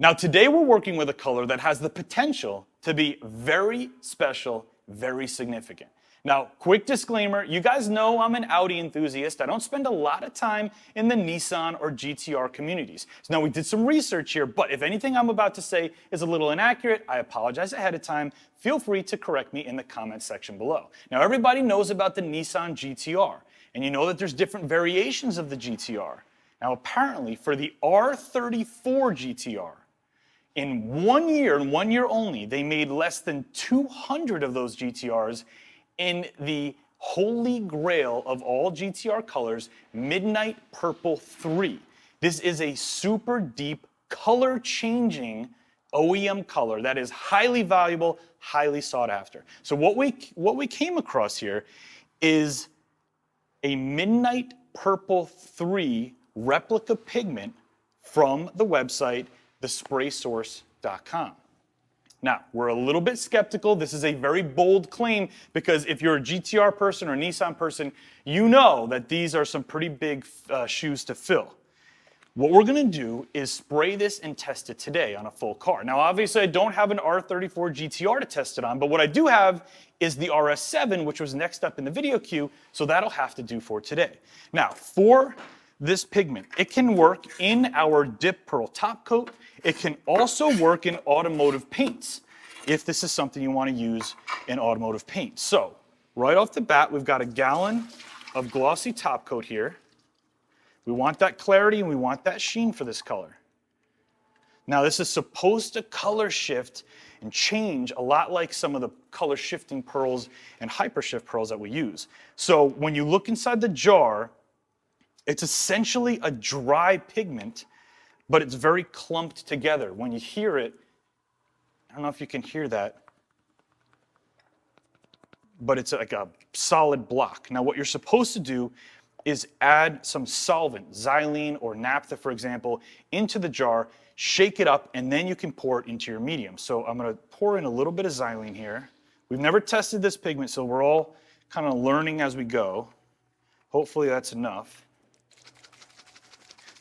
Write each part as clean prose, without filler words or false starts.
Now today we're working with a color that has the potential to be very special, very significant. Now, quick disclaimer, you guys know I'm an Audi enthusiast. I don't spend a lot of time in the Nissan or GTR communities. So now we did some research here, but if anything I'm about to say is a little inaccurate, I apologize ahead of time. Feel free to correct me in the comment section below. Now, everybody knows about the Nissan GTR, and you know that there's different variations of the GTR. Now, apparently, for the R34 GTR, in 1 year, and 1 year only, they made less than 200 of those GTRs in the holy grail of all GTR colors, Midnight Purple 3. This is a super deep, color-changing OEM color that is highly valuable, highly sought after. So what we came across here is a Midnight Purple 3 replica pigment from the website, thespraysource.com. Now, we're a little bit skeptical. This is a very bold claim because if you're a GTR person or a Nissan person, you know that these are some pretty big shoes to fill. What we're gonna do is spray this and test it today on a full car. Now, obviously I don't have an R34 GTR to test it on, but what I do have is the RS7, which was next up in the video queue, so that'll have to do for today. Now, for this pigment, it can work in our Dip Pearl top coat. It can also work in automotive paints if this is something you want to use in automotive paint. So right off the bat, we've got a gallon of glossy top coat here. We want that clarity and we want that sheen for this color. Now this is supposed to color shift and change a lot like some of the color shifting pearls and hypershift pearls that we use. So when you look inside the jar, it's essentially a dry pigment, but it's very clumped together. When you hear it, I don't know if you can hear that, but it's like a solid block. Now what you're supposed to do is add some solvent, xylene or naphtha, for example, into the jar, shake it up, and then you can pour it into your medium. So I'm gonna pour in a little bit of xylene here. We've never tested this pigment, so we're all kind of learning as we go. Hopefully that's enough.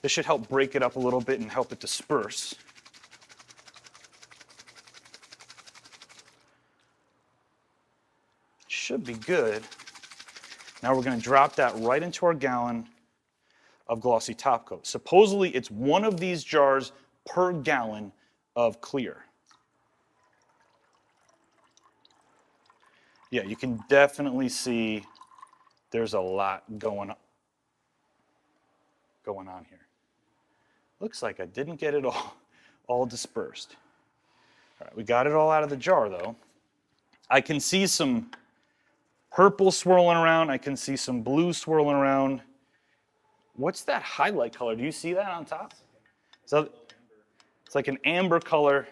This should help break it up a little bit and help it disperse. Should be good. Now we're going to drop that right into our gallon of glossy top coat. Supposedly it's one of these jars per gallon of clear. Yeah, you can definitely see there's a lot going on here. Looks like I didn't get it all dispersed. All right, we got it all out of the jar though. I can see some purple swirling around. I can see some blue swirling around. What's that highlight color? Do you see that on top? So it's like an amber color.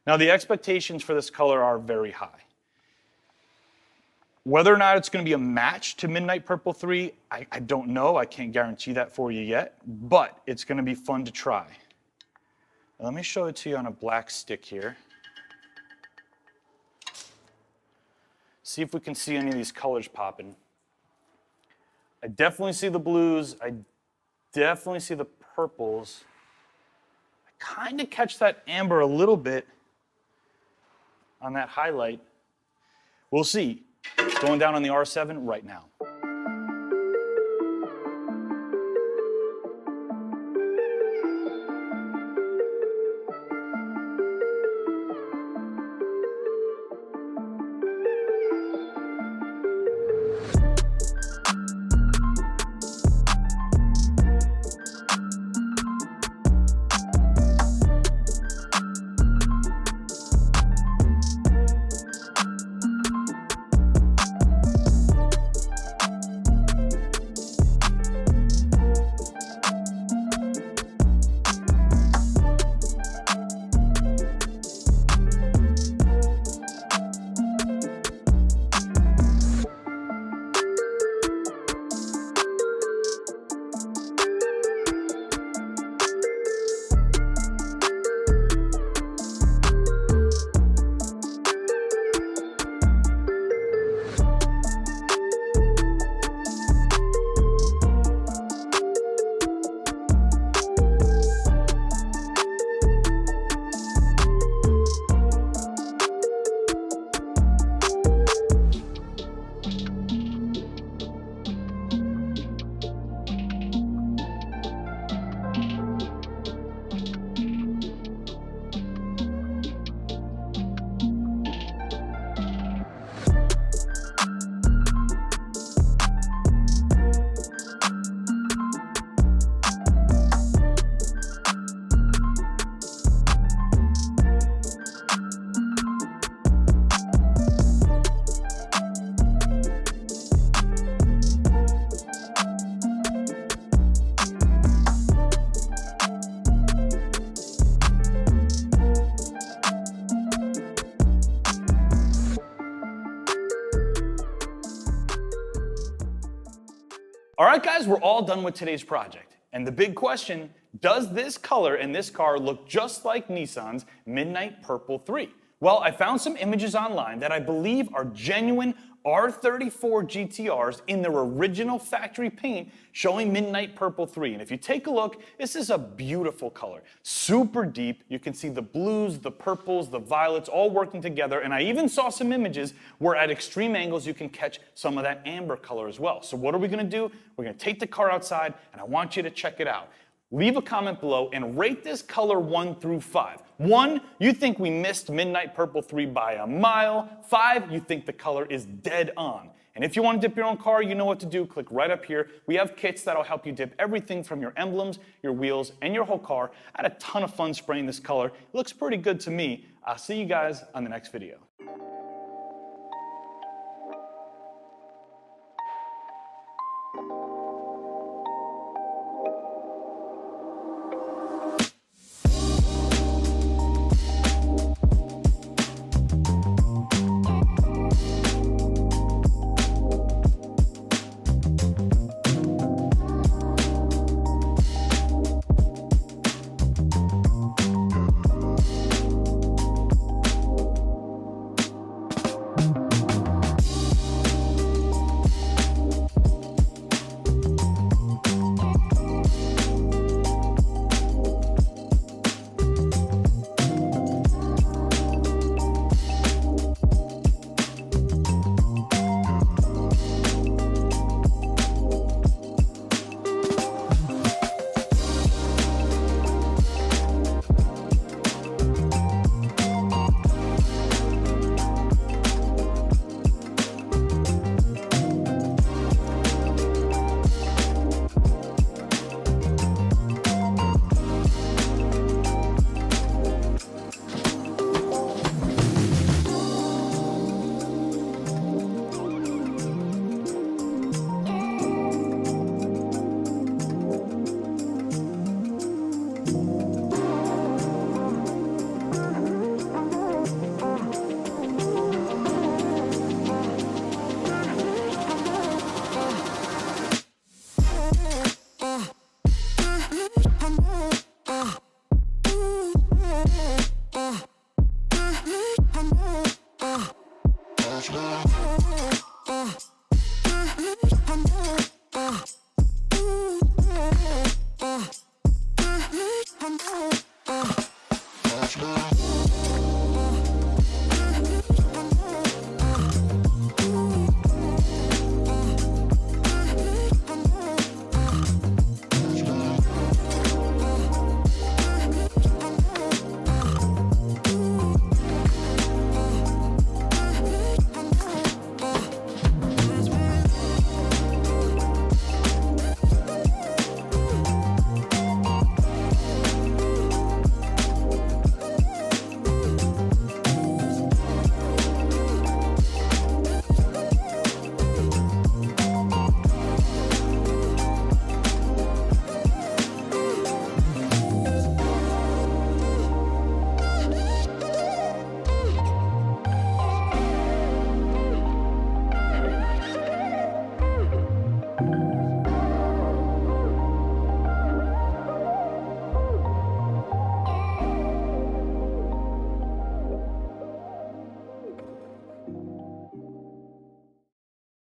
Now the expectations for this color are very high. Whether or not it's going to be a match to Midnight Purple 3, I don't know. I can't guarantee that for you yet, but it's going to be fun to try. Now, let me show it to you on a black stick here. See if we can see any of these colors popping. I definitely see the blues. I definitely see the purples. I kind of catch that amber a little bit on that highlight. We'll see. It's going down on the R7 right now. All right, guys, we're all done with today's project. And the big question, does this color in this car look just like Nissan's Midnight Purple 3? Well, I found some images online that I believe are genuine R34 GTRs in their original factory paint showing Midnight Purple 3. And if you take a look, this is a beautiful color. Super deep. You can see the blues, the purples, the violets all working together. And I even saw some images where at extreme angles you can catch some of that amber color as well. So what are we going to do? We're going to take the car outside and I want you to check it out. Leave a comment below and rate this color 1 through 5. 1, you think we missed Midnight Purple 3 by a mile. 5, you think the color is dead on. And if you want to dip your own car, you know what to do. Click right up here. We have kits that'll help you dip everything from your emblems, your wheels, and your whole car. I had a ton of fun spraying this color. It looks pretty good to me. I'll see you guys on the next video.